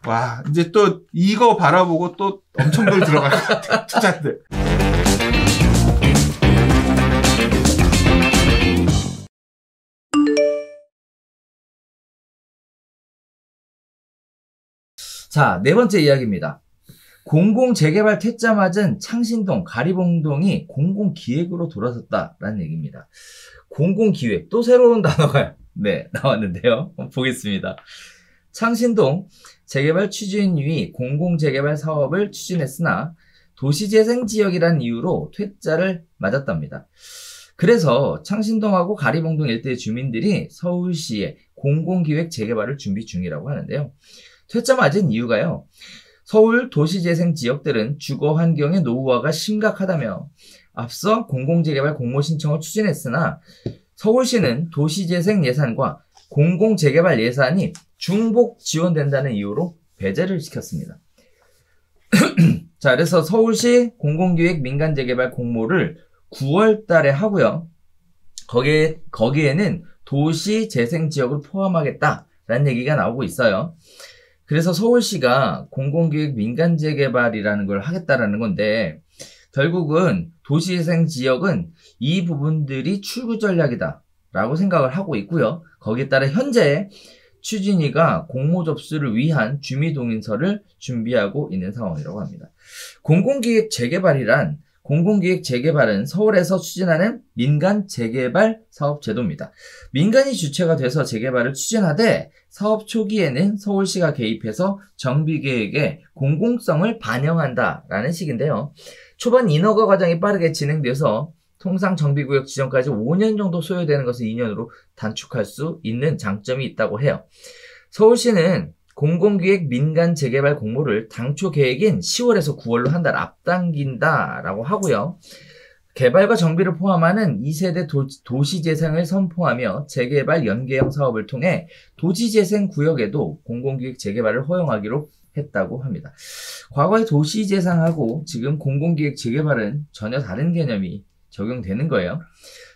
와, 이제 또 이거 바라보고 또 엄청들 들어갈 것 같아요. 투자들. 자, 네 번째 이야기입니다. 공공재개발 퇴짜 맞은 창신동, 가리봉동이 공공기획으로 돌아섰다라는 얘기입니다. 공공기획, 또 새로운 단어가 네, 나왔는데요. 보겠습니다. 창신동 재개발 추진위 공공재개발 사업을 추진했으나 도시재생지역이라는 이유로 퇴짜를 맞았답니다. 그래서 창신동하고 가리봉동 일대의 주민들이 서울시에 공공기획 재개발을 준비 중이라고 하는데요. 퇴짜 맞은 이유가요. 서울 도시재생 지역들은 주거 환경의 노후화가 심각하다며 앞서 공공재개발 공모 신청을 추진했으나 서울시는 도시재생 예산과 공공재개발 예산이 중복 지원된다는 이유로 배제를 시켰습니다. 자, 그래서 서울시 공공기획 민간재개발 공모를 9월 달에 하고요. 거기에는 도시재생지역을 포함하겠다라는 얘기가 나오고 있어요. 그래서 서울시가 공공기획 민간재개발이라는 걸 하겠다라는 건데 결국은 도시재생지역은 이 부분들이 출구 전략이다 라고 생각을 하고 있고요. 거기에 따라 현재 추진위가 공모 접수를 위한 준비동의서를 준비하고 있는 상황이라고 합니다. 공공기획 재개발이란 공공기획 재개발은 서울에서 추진하는 민간 재개발 사업 제도입니다. 민간이 주체가 돼서 재개발을 추진하되 사업 초기에는 서울시가 개입해서 정비계획의 공공성을 반영한다라는 식인데요. 초반 인허가 과정이 빠르게 진행돼서 통상 정비구역 지정까지 5년 정도 소요되는 것을 2년으로 단축할 수 있는 장점이 있다고 해요. 서울시는 공공기획 민간 재개발 공모를 당초 계획인 10월에서 9월로 한 달 앞당긴다라고 하고요. 개발과 정비를 포함하는 2세대 도시재생을 선포하며 재개발 연계형 사업을 통해 도시재생 구역에도 공공기획 재개발을 허용하기로 했다고 합니다. 과거의 도시재생하고 지금 공공기획 재개발은 전혀 다른 개념이 적용되는 거예요.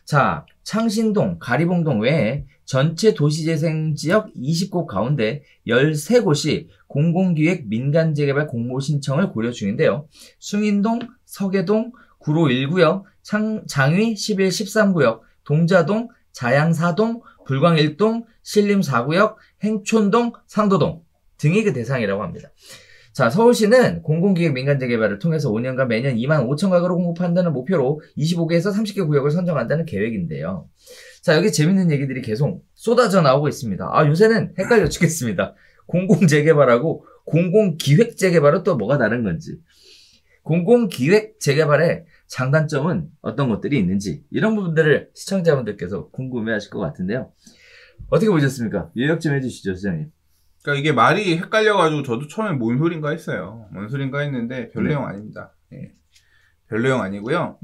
자, 창신동, 가리봉동 외에 전체 도시재생지역 20곳 가운데 13곳이 공공기획 민간재개발 공모 신청을 고려 중인데요. 숭인동, 서계동, 구로 1구역, 장위 11, 13구역, 동자동, 자양 4동, 불광 1동, 신림 4구역, 행촌동, 상도동 등이 그 대상이라고 합니다. 자, 서울시는 공공기획 민간재개발을 통해서 5년간 매년 2만 5천 가구를 공급한다는 목표로 25개에서 30개 구역을 선정한다는 계획인데요. 자, 여기 재밌는 얘기들이 계속 쏟아져 나오고 있습니다. 아, 요새는 헷갈려 죽겠습니다. 공공재개발하고 공공기획재개발은 또 뭐가 다른 건지. 공공기획재개발의 장단점은 어떤 것들이 있는지 이런 부분들을 시청자분들께서 궁금해하실 것 같은데요. 어떻게 보셨습니까? 요약 좀 해주시죠, 시장님. 그러니까 이게 말이 헷갈려가지고 저도 처음에 뭔 소린가 했어요. 뭔 소린가 했는데 별 내용 아닙니다. 예. 별 내용 아니고요.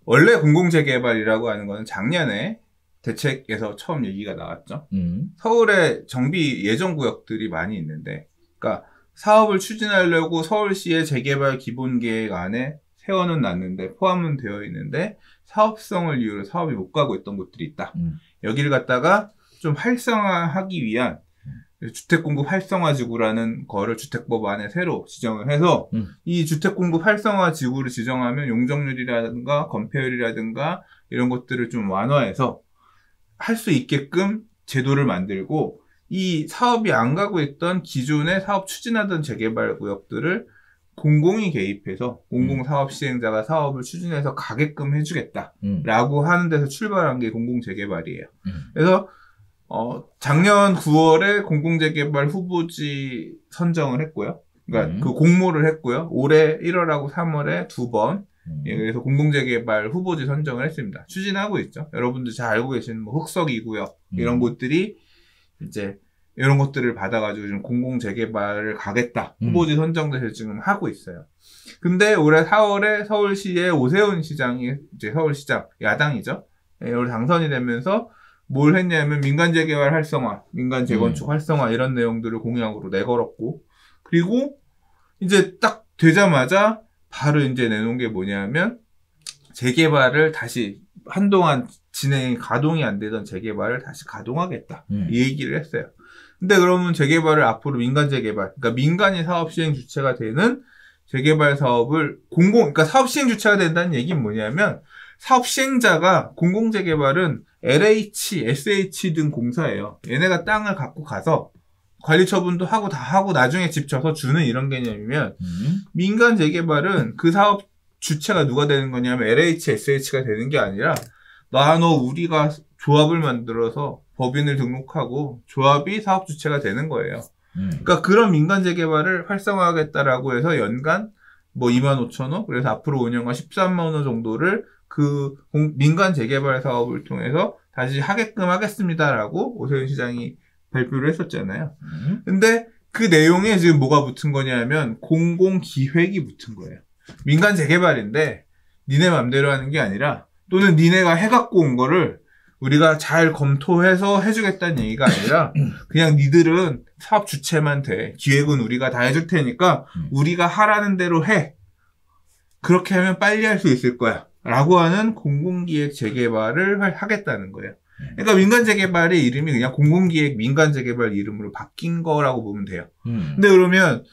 원래 공공재개발이라고 하는 거는 작년에 대책에서 처음 얘기가 나왔죠. 서울에 정비 예정 구역들이 많이 있는데, 그러니까 사업을 추진하려고 서울시의 재개발 기본계획 안에 세워는 놨는데 포함은 되어 있는데 사업성을 이유로 사업이 못 가고 있던 곳들이 있다. 여기를 갖다가 좀 활성화하기 위한 주택공급 활성화 지구라는 거를 주택법 안에 새로 지정을 해서 이 주택공급 활성화 지구를 지정하면 용적률이라든가 건폐율이라든가 이런 것들을 좀 완화해서 할 수 있게끔 제도를 만들고 이 사업이 안 가고 있던 기존의 사업 추진하던 재개발 구역들을 공공이 개입해서 공공사업 시행자가 사업을 추진해서 가게끔 해주겠다라고 하는 데서 출발한 게 공공재개발이에요. 그래서 작년 9월에 공공재개발 후보지 선정을 했고요. 그러니까 그 공모를 했고요. 올해 1월하고 3월에 2번. 예, 그래서 공공재개발 후보지 선정을 했습니다. 추진하고 있죠. 여러분들 잘 알고 계시는 뭐 흑석 2구역 이런 곳들이 이제 이런 것들을 받아가지고 지금 공공재개발을 가겠다. 후보지 선정돼서 지금 하고 있어요. 근데 올해 4월에 서울시의 오세훈 시장이 이제 서울시장 야당이죠. 예, 올해 당선이 되면서 뭘 했냐면 민간재개발 활성화, 민간재건축 활성화 이런 내용들을 공약으로 내걸었고, 그리고 이제 딱 되자마자 바로 이제 내놓은 게 뭐냐면 재개발을 다시 한동안 가동이 안 되던 재개발을 다시 가동하겠다 이 얘기를 했어요. 근데 그러면 재개발을 앞으로 민간 재개발, 그러니까 민간이 사업 시행 주체가 되는 재개발 사업을 그러니까 사업 시행 주체가 된다는 얘기는 뭐냐면 사업 시행자가 공공재개발은 LH, SH 등 공사예요. 얘네가 땅을 갖고 가서 관리 처분도 하고 다 하고 나중에 집 져서 주는 이런 개념이면 민간 재개발은 그 사업 주체가 누가 되는 거냐면 LH, SH가 되는 게 아니라 우리가 조합을 만들어서 법인을 등록하고 조합이 사업 주체가 되는 거예요. 그러니까 그런 민간 재개발을 활성화하겠다라고 해서 연간 뭐 25,000원, 그래서 앞으로 5년간 13만 원 정도를 그 민간 재개발 사업을 통해서 다시 하게끔 하겠습니다라고 오세훈 시장이 발표를 했었잖아요. 근데 그 내용에 지금 뭐가 붙은 거냐면 공공기획이 붙은 거예요. 민간 재개발인데 니네 맘대로 하는 게 아니라 또는 니네가 해갖고 온 거를 우리가 잘 검토해서 해주겠다는 얘기가 아니라 그냥 니들은 사업 주체만 돼. 기획은 우리가 다 해줄 테니까 우리가 하라는 대로 해. 그렇게 하면 빨리 할 수 있을 거야. 라고 하는 공공기획 재개발을 하겠다는 거예요. 그러니까 민간 재개발의 이름이 그냥 공공기획 민간 재개발 이름으로 바뀐 거라고 보면 돼요. 근데 그러면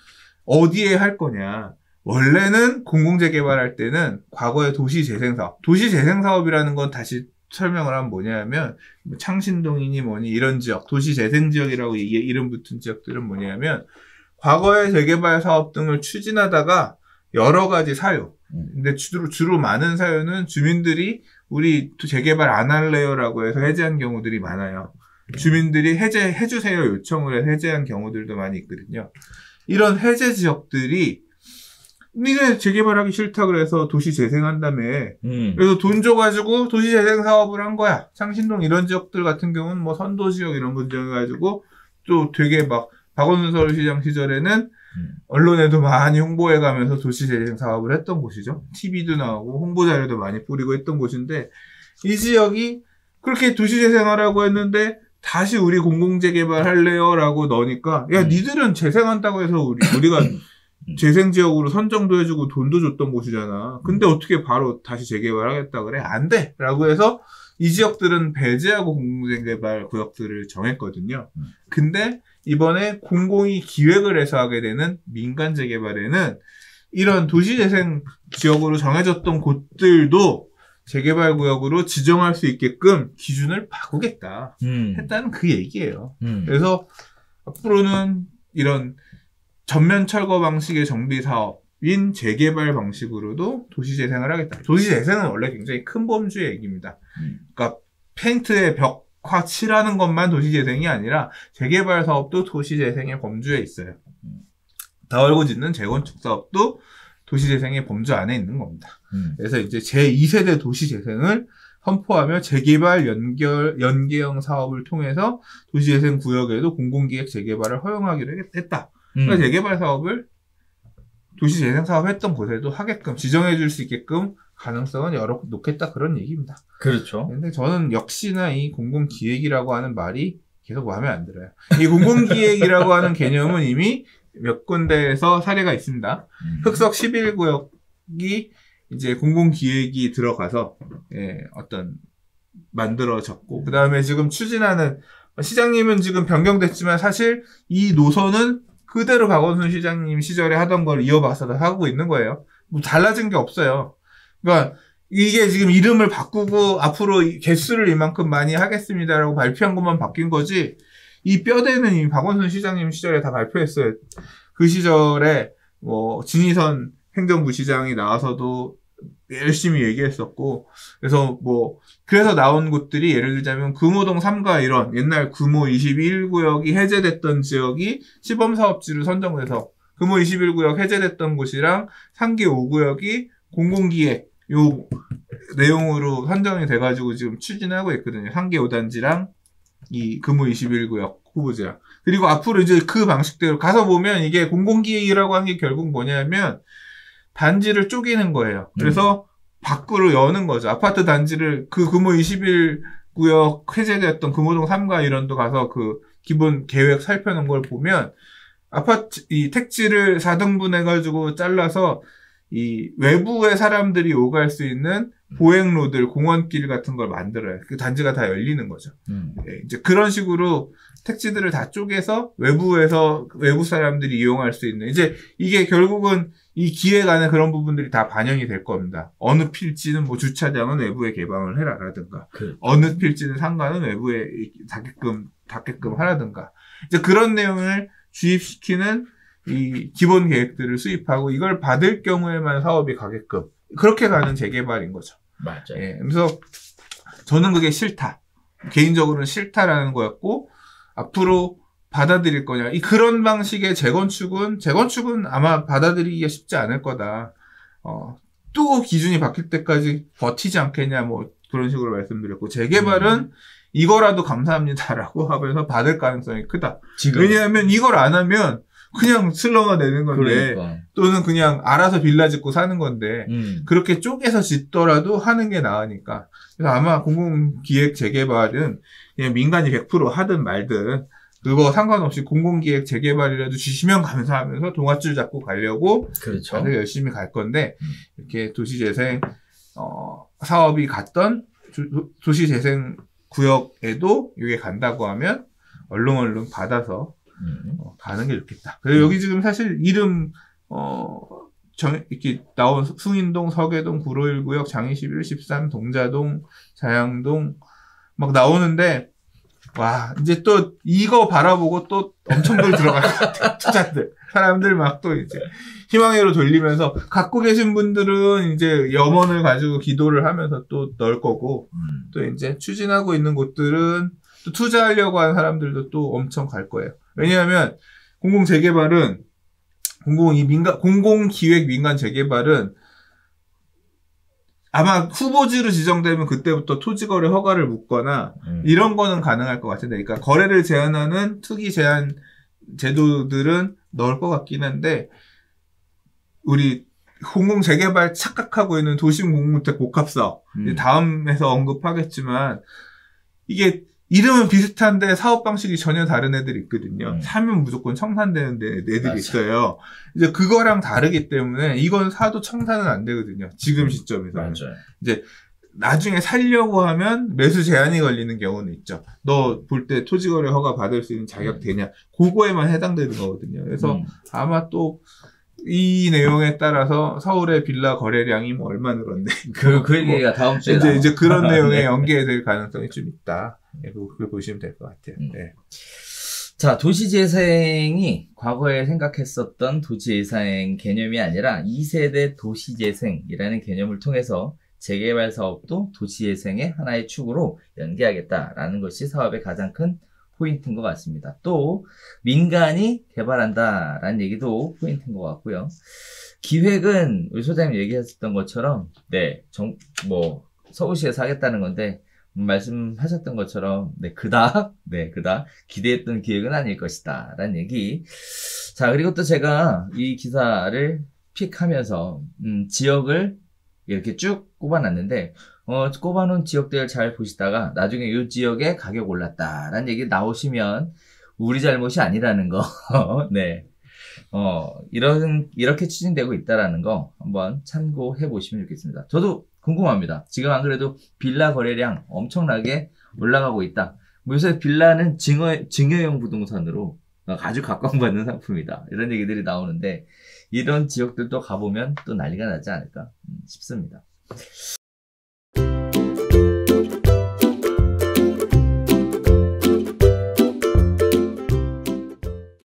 어디에 할 거냐? 원래는 공공재개발할 때는 과거의 도시재생사업. 도시재생사업이라는 건 다시 설명을 하면 뭐냐면 창신동이니 뭐니 이런 지역, 도시재생지역이라고 이름 붙은 지역들은 뭐냐면 과거의 재개발 사업 등을 추진하다가 여러 가지 사유. 근데 주로 많은 사유는 주민들이 우리 재개발 안 할래요라고 해서 해제한 경우들이 많아요. 주민들이 해주세요 요청을 해서 해제한 경우들도 많이 있거든요. 이런 해제 지역들이 니네 재개발하기 싫다 그래서 도시 재생한다며. 그래서 돈 줘가지고 도시 재생 사업을 한 거야. 창신동 이런 지역들 같은 경우는 뭐 선도 지역 이런 거 지정해가지고 또 되게 막 박원순 서울시장 시절에는 언론에도 많이 홍보해가면서 도시 재생 사업을 했던 곳이죠. TV도 나오고 홍보 자료도 많이 뿌리고 했던 곳인데 이 지역이 그렇게 도시 재생하라고 했는데 다시 우리 공공재개발 할래요? 라고 넣으니까 야 니들은 재생한다고 해서 우리가 재생지역으로 선정도 해주고 돈도 줬던 곳이잖아. 근데 어떻게 바로 다시 재개발하겠다 그래? 안 돼! 라고 해서 이 지역들은 배제하고 공공재개발 구역들을 정했거든요. 근데 이번에 공공이 기획을 해서 하게 되는 민간 재개발에는 이런 도시재생 지역으로 정해졌던 곳들도 재개발 구역으로 지정할 수 있게끔 기준을 바꾸겠다 했다는 그 얘기예요. 그래서 앞으로는 이런 전면 철거 방식의 정비 사업인 재개발 방식으로도 도시재생을 하겠다. 도시재생은 원래 굉장히 큰 범주의 얘기입니다. 그러니까 페인트에 벽화 칠하는 것만 도시재생이 아니라 재개발 사업도 도시재생의 범주에 있어요. 다 얼고 짓는 재건축 사업도 도시재생의 범주 안에 있는 겁니다. 그래서 이제 제2세대 도시재생을 선포하며 재개발 연계형 사업을 통해서 도시재생 구역에도 공공기획 재개발을 허용하기로 했다. 그러니까 재개발 사업을 도시재생 사업 했던 곳에도 하게끔 지정해 줄 수 있게끔 가능성은 놓겠다 그런 얘기입니다. 그렇죠. 근데 저는 역시나 이 공공기획이라고 하는 말이 계속 마음에 안 들어요. 이 공공기획이라고 하는 개념은 이미 몇 군데에서 사례가 있습니다. 흑석 11구역이 이제 공공기획이 들어가서 만들어졌고 그 다음에 지금 추진하는 시장님은 지금 변경됐지만 사실 이 노선은 그대로 박원순 시장님 시절에 하던 걸 이어봐서 하고 있는 거예요. 뭐 달라진 게 없어요. 그러니까 이게 지금 이름을 바꾸고 앞으로 개수를 이만큼 많이 하겠습니다라고 발표한 것만 바뀐 거지 이 뼈대는 이미 박원순 시장님 시절에 다 발표했어요. 그 시절에 뭐 진희선 행정부 시장이 나와서도 열심히 얘기했었고 그래서 나온 곳들이 예를 들자면 금호동 3가 1원 옛날 금호 21구역이 해제됐던 지역이 시범사업지로 선정돼서 금호 21구역 해제됐던 곳이랑 상계 5구역이 공공기획 요 내용으로 선정이 돼가지고 지금 추진하고 있거든요. 상계 5단지랑 이 금호 21구역 후보지랑. 그리고 앞으로 이제 그 방식대로 가서 보면 이게 공공기획이라고 하는 게 결국 뭐냐면 단지를 쪼개는 거예요. 그래서 밖으로 여는 거죠. 아파트 단지를 그 금호 21구역 해제됐던 금호동 3가 1원도 가서 그 기본 계획 살펴놓은 걸 보면 이 택지를 4등분 해가지고 잘라서 이 외부의 사람들이 오갈 수 있는 보행로들, 공원길 같은 걸 만들어요. 그 단지가 다 열리는 거죠. 이제 그런 식으로 택지들을 다 쪼개서 외부 사람들이 이용할 수 있는, 이제 이게 결국은 이 기획 안에 그런 부분들이 다 반영이 될 겁니다. 어느 필지는 뭐 주차장은 외부에 개방을 해라라든가, 어느 필지는 상가는 외부에 닿게끔 하라든가, 이제 그런 내용을 주입시키는 이 기본 계획들을 수립하고 이걸 받을 경우에만 사업이 가게끔 그렇게 가는 재개발인 거죠. 맞아요. 예, 그래서 저는 그게 싫다. 개인적으로는 싫다라는 거였고, 앞으로 받아들일 거냐. 그런 방식의 재건축은 아마 받아들이기가 쉽지 않을 거다. 또 기준이 바뀔 때까지 버티지 않겠냐, 뭐, 그런 식으로 말씀드렸고, 재개발은 이거라도 감사합니다라고 하면서 받을 가능성이 크다. 왜냐하면 이걸 안 하면 그냥 슬러가 되는 건데, 그러니까. 또는 그냥 알아서 빌라 짓고 사는 건데, 그렇게 쪼개서 짓더라도 하는 게 나으니까. 그래서 아마 공공기획 재개발은 그냥 민간이 100% 하든 말든, 그거 상관없이 공공기획 재개발이라도 주시면 감사하면서 동아줄 잡고 가려고 그렇죠. 다들 열심히 갈 건데, 이렇게 도시재생, 사업이 갔던 도시재생 구역에도 이게 간다고 하면 얼른 받아서 가는 게 좋겠다. 그리고 여기 지금 사실 이름 이렇게 나온 숭인동, 서계동, 구로일구역, 장이11, 13, 동자동, 자양동 막 나오는데, 와, 이제 또 이거 바라보고 또 엄청들 들어갈 것 같아요. 투자들. 사람들 막 또 이제 희망회로 돌리면서, 갖고 계신 분들은 이제 염원을 가지고 기도를 하면서 또 넣을 거고, 또 이제 추진하고 있는 곳들은 또 투자하려고 하는 사람들도 또 엄청 갈 거예요. 왜냐하면 공공기획 민간 재개발은 아마 후보지로 지정되면 그때부터 토지거래 허가를 묻거나 이런 거는 가능할 것 같은데, 그러니까 거래를 제한하는 투기 제한 제도들은 넣을 것 같긴 한데, 우리 공공재개발 착각하고 있는 도심공공주택 복합사업, 다음에서 언급하겠지만, 이게 이름은 비슷한데 사업 방식이 전혀 다른 애들이 있거든요. 사면 무조건 청산되는 애들이 맞아. 있어요. 이제 그거랑 다르기 때문에 이건 사도 청산은 안 되거든요. 지금 시점에서. 맞아요. 이제 나중에 살려고 하면 매수 제한이 걸리는 경우는 있죠. 너 볼 때 토지거래 허가 받을 수 있는 자격 되냐? 그거에만 해당되는 거거든요. 그래서 아마 또 이 내용에 따라서 서울의 빌라 거래량이 뭐 얼마 늘었네. 그 얘기가 다음 주에 이제 그런 내용에 네. 연계될 가능성이 좀 있다. 네, 그걸 보시면 될 것 같아요. 네. 자, 도시재생이 과거에 생각했었던 도시재생 개념이 아니라 2세대 도시재생이라는 개념을 통해서 재개발 사업도 도시재생의 하나의 축으로 연계하겠다라는 것이 사업의 가장 큰 포인트인 것 같습니다. 또 민간이 개발한다라는 얘기도 포인트인 것 같고요. 기획은 우리 소장님 얘기하셨던 것처럼 서울시에서 하겠다는 건데 말씀하셨던 것처럼 그닥 기대했던 기획은 아닐 것이다 라는 얘기. 자, 그리고 또 제가 이 기사를 픽하면서 지역을 이렇게 쭉 꼽아놨는데 꼽아놓은 지역들 잘 보시다가 나중에 이 지역에 가격 올랐다라는 얘기 나오시면 우리 잘못이 아니라는 거 네. 이렇게 추진되고 있다라는 거 한번 참고해 보시면 좋겠습니다. 저도 궁금합니다. 지금 안 그래도 빌라 거래량 엄청나게 올라가고 있다. 요새 빌라는 증여형 부동산으로 아주 각광받는 상품이다. 이런 얘기들이 나오는데 이런 지역들도 가보면 또 난리가 나지 않을까 싶습니다.